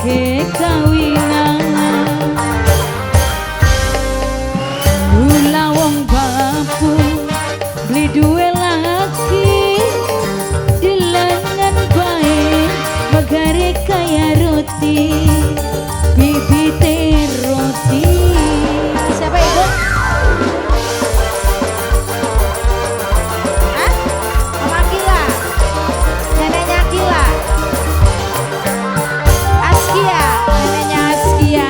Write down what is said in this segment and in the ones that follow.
jage kawinan kula wong bapu beli duwe laki dilengan bae megare kaya roti bibite roti. Siapa itu? Hah? Mama Gila? Neneknya Gila? Askia? Neneknya Askia?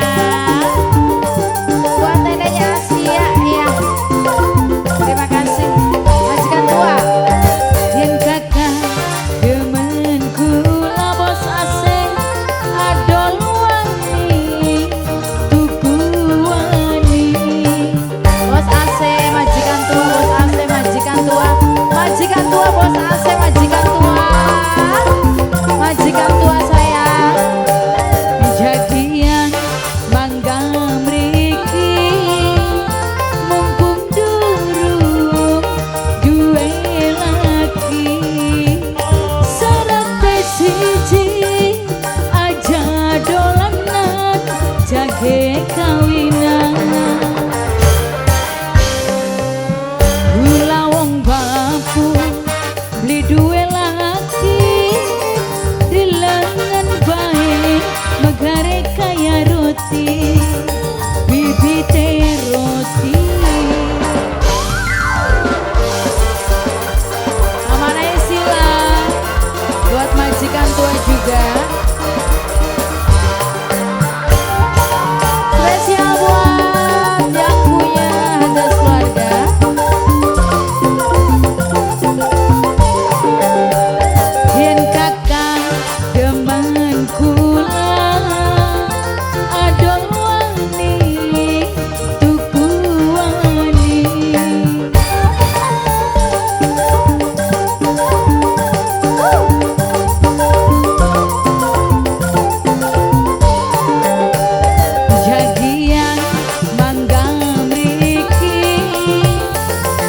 Buat neneknya Askia ya. Terima kasih. Majikan tua. Yen kakak demen kula bos asing adol wani tuku wani. Bos AC majikan tua, bos AC majikan tua, majikan tua bos AC majikan tua, majikan tua saya. Jadian mangga mriki mumpung durung duwe laki syarat siji aja dolanan jage kawinan kula wong bapu beli duwe laki dilengan bae megare kaya roti bibite roti. Amanah sila buat majikan tua juga. Spesial buat yang punya hadas keluarga. Yen kakak demen kula adol wani tuku wani. Jadian mangga mriki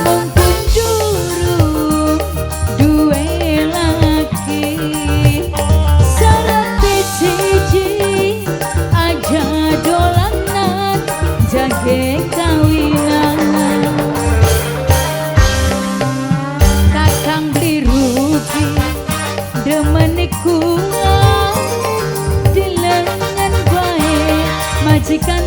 mumpung durung duwe laki syarat siji aja dolanan jage kawinan kakang beli rugi demeni kula dilengan bae majikan